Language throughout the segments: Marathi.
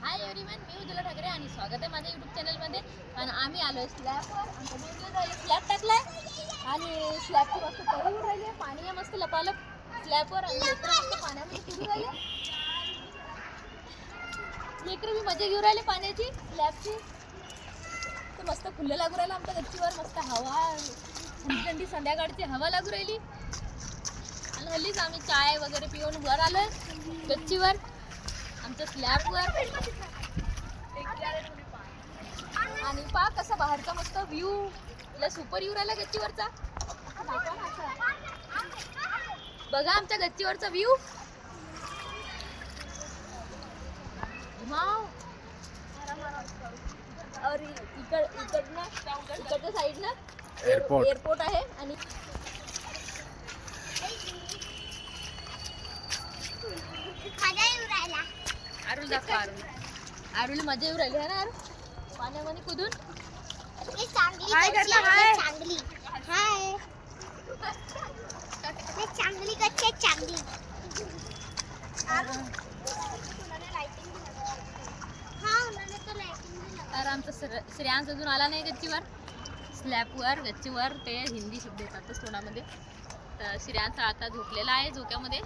हाय एव्हरीवन, मी उज्ज्वला ठाकरे आणि स्वागत आहे माझ्या यूट्यूब चॅनलमध्ये. आणि आम्ही आलोय स्लॅबवर. आमच्या मेंदूला स्लॅब टाकलाय आणि स्लॅबची मस्त तरी उडून राहिली. पाणी आहे मस्त लपालप स्लॅबवर आणि लेकरं मस्त पाण्यामध्ये फिरून राहिले. लेकरं मी मजा घेऊन राहिले पाण्याची स्लॅबची. तर मस्त फुलं लागू राहिलं आमच्या गच्चीवर. मस्त हवा, थंडी थंडी संध्याकाळची हवा लागू राहिली. आणि हल्लीच आम्ही चाय वगैरे पिऊन वर आलोय गच्चीवर आमच्या स्लॅबवर. आणि पहा कसा बाहेरचा मस्त व्ह्यू लय सुपर येऊ राहिला गच्चीवरचा. बघा आमच्या गच्चीवरचा व्ह्यू. वाव. और इकडच्या साईडनं एअरपोर्ट आहे. आणि आरुल दाखवा. आरुल मजा येऊ राहिली आहे ना आरुल पाण्यामध्ये कुदून. हाय करना. हाय चांगली. हाय चांगली कच्ची चांगली. तर आमचा श्रेयांश अजून आला नाही गच्चीवर. स्लॅबवर गच्चीवर ते हिंदी शब्द येतातच तोंडामध्ये. तर श्रेयांश आता झोपलेला आहे झोक्यामध्ये.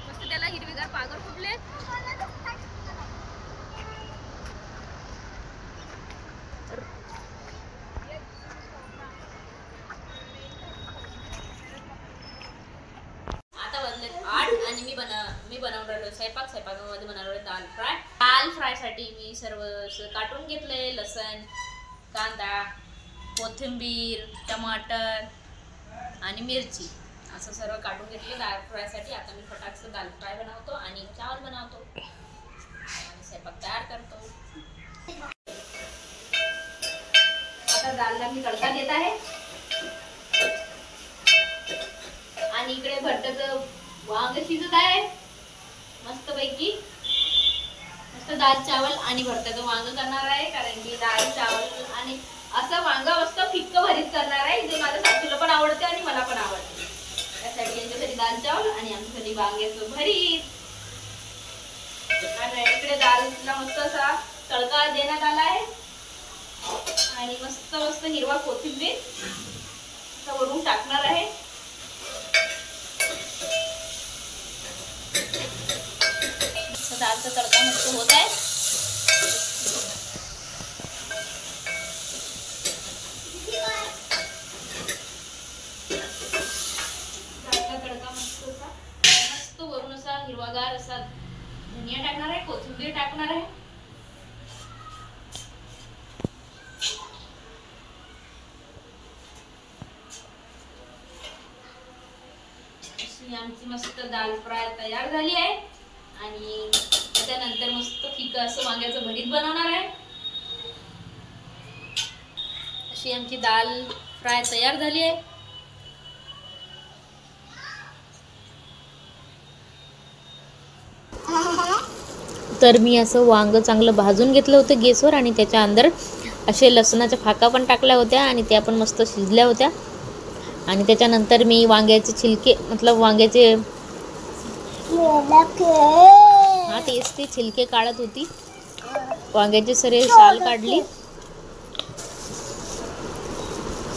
मस्त त्याला हिरवीगार पागल फुटले. आता वाजलेत 8 आणि मी बनवून राहिलो स्वयंपाकामध्ये बनवलं दाल फ्राय. दाल फ्रायसाठी मी सर्व काटून घेतले. लसण, कांदा, कोथिंबीर, टमाटर आणि मिरची असं सर्व काढून घेतले दाल फ्रायसाठी. आता मी फटाकचं दाल फ्राय बनवतो आणि चावल बनवतो आणि स्वयंपाक तयार करतो. आता दालला मी तडका देत आहे. आणि इकडे भरताचं वांग शिजत आहे मस्त पैकी. मस्त दाल चावल आणि भरताचं वांग करणार आहे. कारण की दाल चावल आणि असं वांग मस्त फिक्क भरीत करणार आहे जे माझ्या सासूला पण आवडते आणि मला पण आवडते. त्यासाठी यांच्या घरी दाल चावल आणि आमच्या घरी वांग्याचं भरीत. आणि इकडे दालला मस्त असा तडका देण्यात आला आहे. आणि मस्त मस्त हिरवा कोथिंबीर वरून टाकणार आहे. दालचा तडका मस्त होत आहे. दालचा तडका मस्त वरून असा हिरवागार असा धनिया टाकणार आहे, कोथिंबीर टाकणार आहे. अशी आमची मस्त दाल फ्राय तयार झाली आहे. आणि त्यानंतर मस्त फिकं असं वांग्याचं भरीत बनवणार आहे. अशी आमची दाल फ्राय तयार झाली आहे. तर मी असं वांग चांगलं भाजून घेतलं होतं गॅसवर आणि त्याच्या अंदर असे लसणाच्या फाका पण टाकल्या होत्या आणि त्या पण मस्त शिजल्या होत्या. आणि त्याच्यानंतर मी वांग्याचे छिलके मतलब वांग्याचे ते छिलके काढत होती. वांग्याची सरे साल काढली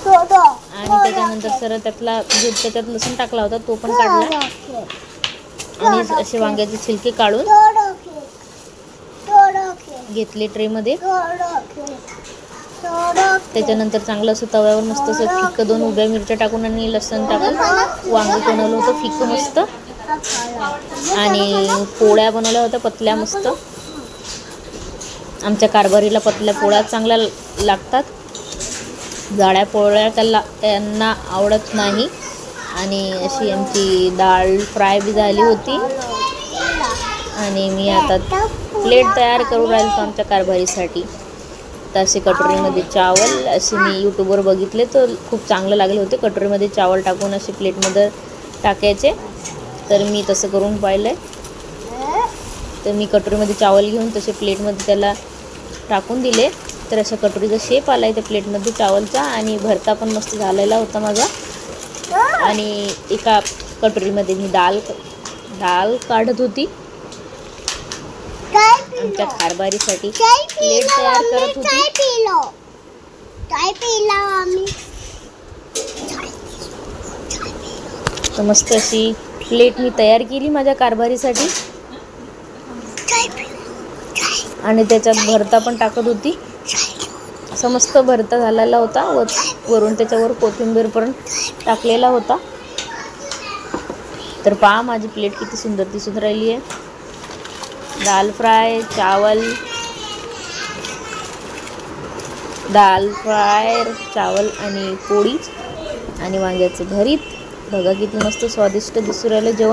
आणि त्याच्यानंतर सर त्यातला जो त्याच्यात लसूण टाकला होता तो पण काढला. आणि असे वांग्याचे छिलके काढून घेतले ट्रेमध्ये. त्याच्यानंतर चांगलं असं तव्यावर मस्त असं फिक्क 2 उभ्या मिरच्या टाकून आणि लसण टाकून वांग बनवलं होतं फिक्क मस्त. आणि पोळ्या बनवल्या होत्या पतल्या मस्त. आमच्या कारभारीला पतल्या पोळ्या चांगल्या लागतात. जाड्या पोळ्या त्यांना आवडत नाही. आणि अशी आमची डाळ फ्राय बी झाली होती. आणि मी आता प्लेट तयार करून राहिलो आमच्या कारभारीसाठी. तर असे कटोरीमध्ये चावल असे मी यूट्यूबवर बघितले तर खूप चांगलं लागले होते. कटोरीमध्ये चावल टाकून असे प्लेटमध्ये टाकायचे. तर मी तसं करून पाहिलं आहे. तर मी कटोरीमध्ये चावल घेऊन तसे प्लेटमध्ये त्याला टाकून दिले. तर अशा कटोरीचा शेप आला आहे त्या प्लेटमध्ये चावलचा. आणि भरता पण मस्त झालेला होता माझा. आणि एका कटोरीमध्ये मी डाळ काढत होती. आमच्या कारभारीसाठी प्लेट तयार करत होती. तर मस्त अशी प्लेट मी तयार केली माझ्या कारभारीसाठी आणि त्याच्यात भरता पण टाकत होती. असं मस्त भरता झालेला होता व वरून त्याच्यावर कोथिंबीर पण टाकलेला होता. तर पहा माझी प्लेट किती सुंदर दिसून राहिली आहे. दाल फ्राय, चावल आणि पोळी आणि वांग्याचं भरीत. बघा किती मस्त स्वादिष्ट दिसून राहिलं जेवण.